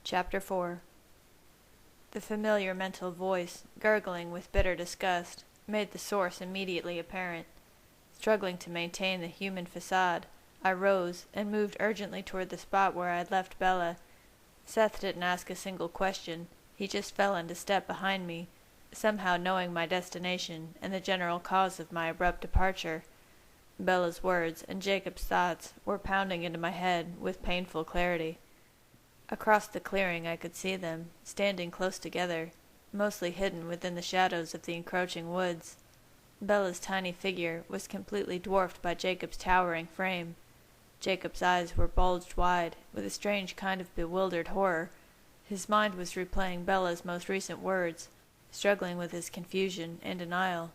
Chapter 4. The familiar mental voice, gurgling with bitter disgust, made the source immediately apparent. Struggling to maintain the human facade, I rose and moved urgently toward the spot where I had left Bella. Seth didn't ask a single question. He just fell into step behind me, somehow knowing my destination and the general cause of my abrupt departure. Bella's words and Jacob's thoughts were pounding into my head with painful clarity. Across the clearing I could see them, standing close together, mostly hidden within the shadows of the encroaching woods. Bella's tiny figure was completely dwarfed by Jacob's towering frame. Jacob's eyes were bulged wide, with a strange kind of bewildered horror. His mind was replaying Bella's most recent words, struggling with his confusion and denial.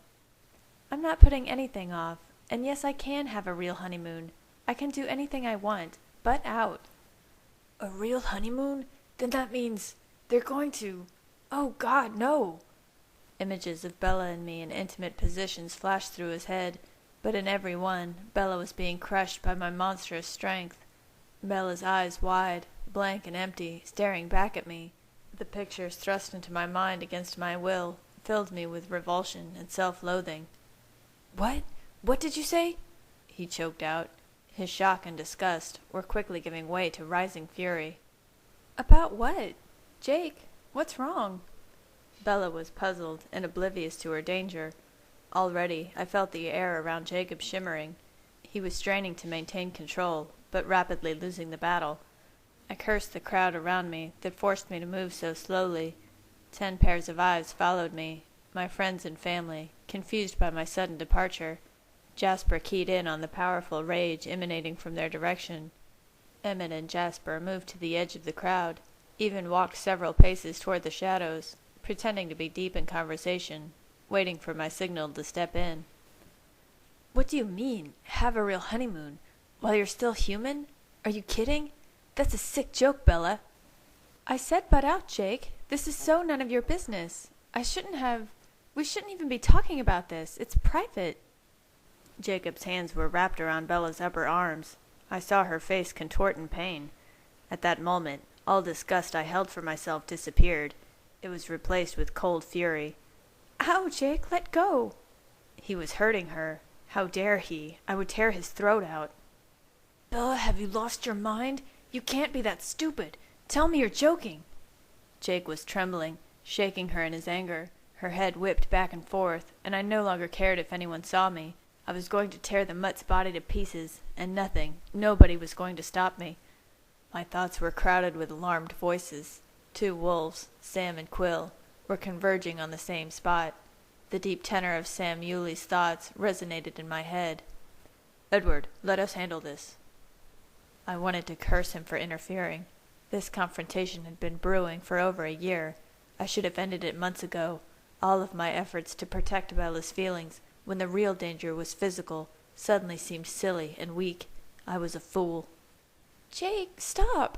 "I'm not putting anything off, and yes, I can have a real honeymoon. I can do anything I want, but out." "A real honeymoon? Then that means they're going to... Oh, God, no!" Images of Bella and me in intimate positions flashed through his head, but in every one, Bella was being crushed by my monstrous strength. Bella's eyes wide, blank and empty, staring back at me. The pictures thrust into my mind against my will filled me with revulsion and self-loathing. "What? What did you say?" he choked out. His shock and disgust were quickly giving way to rising fury. "About what? Jake, what's wrong?" Bella was puzzled and oblivious to her danger. Already I felt the air around Jacob shimmering. He was straining to maintain control, but rapidly losing the battle. I cursed the crowd around me that forced me to move so slowly. 10 pairs of eyes followed me, my friends and family, confused by my sudden departure. Jasper keyed in on the powerful rage emanating from their direction. Emmett and Jasper moved to the edge of the crowd, even walked several paces toward the shadows, pretending to be deep in conversation, waiting for my signal to step in. "What do you mean, have a real honeymoon, while you're still human? Are you kidding? That's a sick joke, Bella." "I said butt out, Jake. This is so none of your business. We shouldn't even be talking about this. It's private." Jacob's hands were wrapped around Bella's upper arms. I saw her face contort in pain. At that moment, all disgust I held for myself disappeared. It was replaced with cold fury. "Ow, Jake, let go!" He was hurting her. How dare he? I would tear his throat out. "Bella, have you lost your mind? You can't be that stupid. Tell me you're joking." Jake was trembling, shaking her in his anger. Her head whipped back and forth, and I no longer cared if anyone saw me. I was going to tear the mutt's body to pieces, and nobody was going to stop me. My thoughts were crowded with alarmed voices. 2 wolves, Sam and Quill, were converging on the same spot. The deep tenor of Sam Yuli's thoughts resonated in my head. "Edward, let us handle this." I wanted to curse him for interfering. This confrontation had been brewing for over a year. I should have ended it months ago. All of my efforts to protect Bella's feelings, when the real danger was physical, suddenly seemed silly and weak. I was a fool. "Jake, stop!"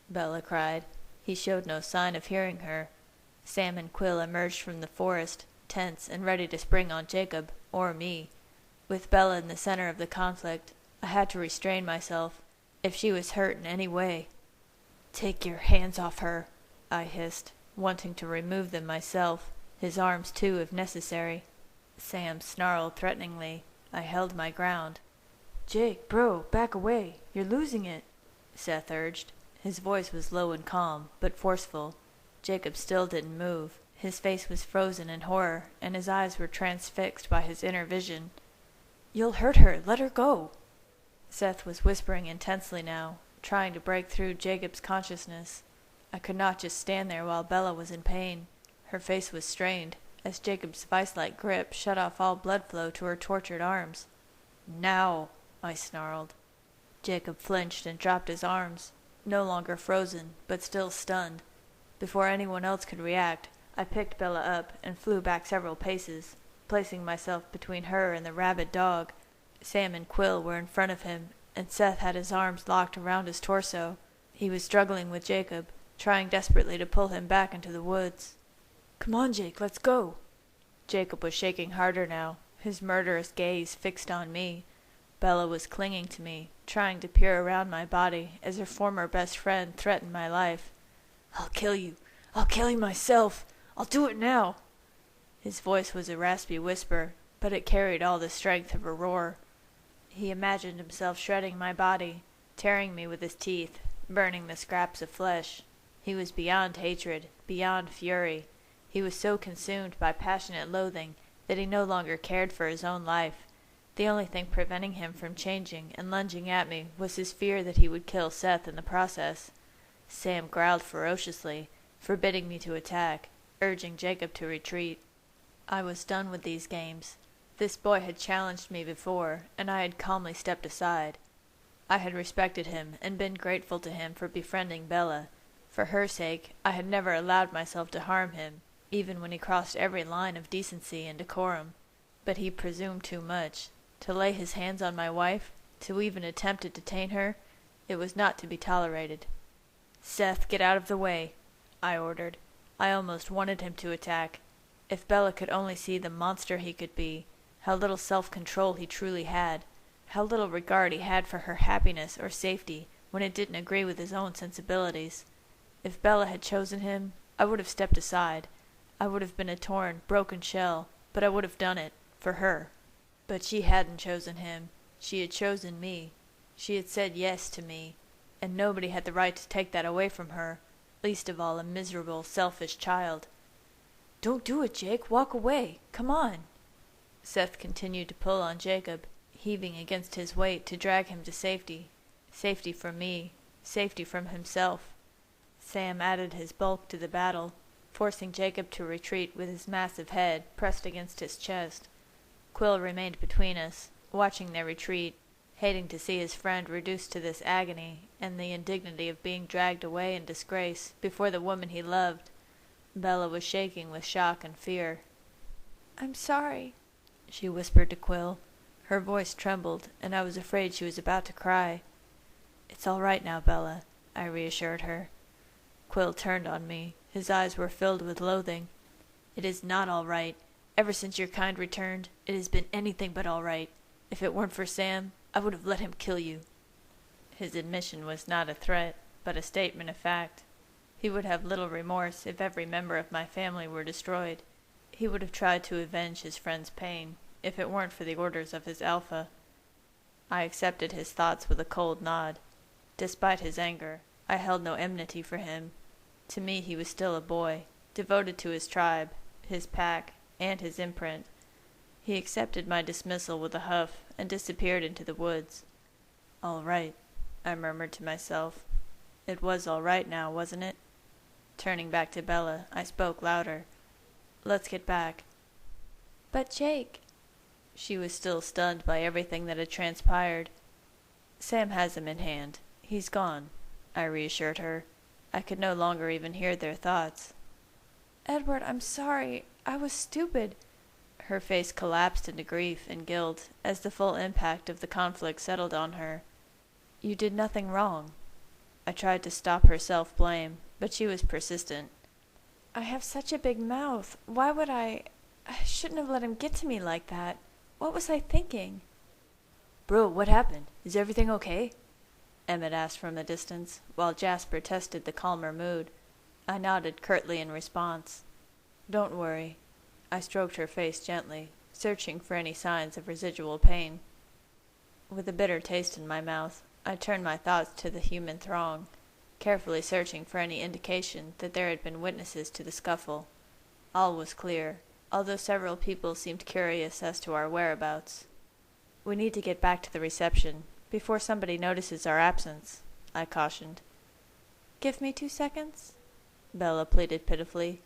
Bella cried. He showed no sign of hearing her. Sam and Quill emerged from the forest, tense and ready to spring on Jacob, or me. With Bella in the center of the conflict, I had to restrain myself, if she was hurt in any way. "Take your hands off her," I hissed, wanting to remove them myself, his arms too if necessary. Sam snarled threateningly. I held my ground. "Jake, bro, back away. You're losing it," Seth urged. His voice was low and calm, but forceful. Jacob still didn't move. His face was frozen in horror, and his eyes were transfixed by his inner vision. "You'll hurt her. Let her go." Seth was whispering intensely now, trying to break through Jacob's consciousness. I could not just stand there while Bella was in pain. Her face was strained, as Jacob's vice-like grip shut off all blood flow to her tortured arms. "Now!" I snarled. Jacob flinched and dropped his arms, no longer frozen, but still stunned. Before anyone else could react, I picked Bella up and flew back several paces, placing myself between her and the rabid dog. Sam and Quill were in front of him, and Seth had his arms locked around his torso. He was struggling with Jacob, trying desperately to pull him back into the woods. "Come on, Jake, let's go." Jacob was shaking harder now, his murderous gaze fixed on me. Bella was clinging to me, trying to peer around my body as her former best friend threatened my life. I'll kill you. I'll kill you myself. I'll do it now. His voice was a raspy whisper, but it carried all the strength of a roar. He imagined himself shredding my body, tearing me with his teeth, burning the scraps of flesh. He was beyond hatred, beyond fury. He was so consumed by passionate loathing that he no longer cared for his own life. The only thing preventing him from changing and lunging at me was his fear that he would kill Seth in the process. Sam growled ferociously, forbidding me to attack, urging Jacob to retreat. I was done with these games. This boy had challenged me before, and I had calmly stepped aside. I had respected him and been grateful to him for befriending Bella. For her sake, I had never allowed myself to harm him, even when he crossed every line of decency and decorum. But he presumed too much. To lay his hands on my wife, to even attempt to detain her, it was not to be tolerated. "Seth, get out of the way," I ordered. I almost wanted him to attack. If Bella could only see the monster he could be, how little self-control he truly had, how little regard he had for her happiness or safety when it didn't agree with his own sensibilities. If Bella had chosen him, I would have stepped aside. I would have been a torn, broken shell, but I would have done it, for her. But she hadn't chosen him. She had chosen me. She had said yes to me, and nobody had the right to take that away from her, least of all a miserable, selfish child. "Don't do it, Jake. Walk away. Come on." Seth continued to pull on Jacob, heaving against his weight to drag him to safety. Safety from me, safety from himself. Sam added his bulk to the battle, forcing Jacob to retreat with his massive head pressed against his chest. Quill remained between us, watching their retreat, hating to see his friend reduced to this agony and the indignity of being dragged away in disgrace before the woman he loved. Bella was shaking with shock and fear. "I'm sorry," she whispered to Quill. Her voice trembled, and I was afraid she was about to cry. "It's all right now, Bella," I reassured her. Quill turned on me. His eyes were filled with loathing. "It is not all right. Ever since your kind returned, it has been anything but all right. If it weren't for Sam, I would have let him kill you." His admission was not a threat, but a statement of fact. He would have little remorse if every member of my family were destroyed. He would have tried to avenge his friend's pain, if it weren't for the orders of his alpha. I accepted his thoughts with a cold nod. Despite his anger, I held no enmity for him. To me he was still a boy, devoted to his tribe, his pack, and his imprint. He accepted my dismissal with a huff and disappeared into the woods. "All right," I murmured to myself. It was all right now, wasn't it? Turning back to Bella, I spoke louder. "Let's get back." "But Jake—" She was still stunned by everything that had transpired. "Sam has him in hand. He's gone," I reassured her. I could no longer even hear their thoughts. "Edward, I'm sorry. I was stupid." Her face collapsed into grief and guilt as the full impact of the conflict settled on her. "You did nothing wrong." I tried to stop her self-blame, but she was persistent. "I have such a big mouth. Why would I shouldn't have let him get to me like that. What was I thinking?" "Bro, what happened? Is everything okay?" Emmett asked from the distance, while Jasper tested the calmer mood. I nodded curtly in response. "Don't worry." I stroked her face gently, searching for any signs of residual pain. With a bitter taste in my mouth, I turned my thoughts to the human throng, carefully searching for any indication that there had been witnesses to the scuffle. All was clear, although several people seemed curious as to our whereabouts. "We need to get back to the reception, before somebody notices our absence," I cautioned. "Give me 2 seconds," Bella pleaded pitifully.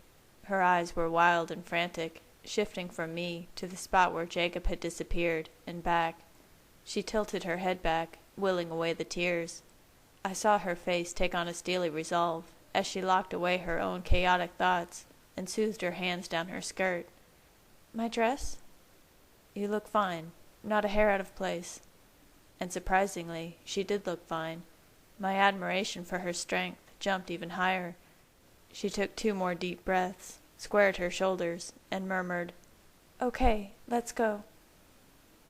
Her eyes were wild and frantic, shifting from me to the spot where Jacob had disappeared, and back. She tilted her head back, willing away the tears. I saw her face take on a steely resolve, as she locked away her own chaotic thoughts, and soothed her hands down her skirt. "My dress?" "You look fine. Not a hair out of place." And surprisingly, she did look fine. My admiration for her strength jumped even higher. She took 2 more deep breaths, squared her shoulders, and murmured, "Okay, let's go."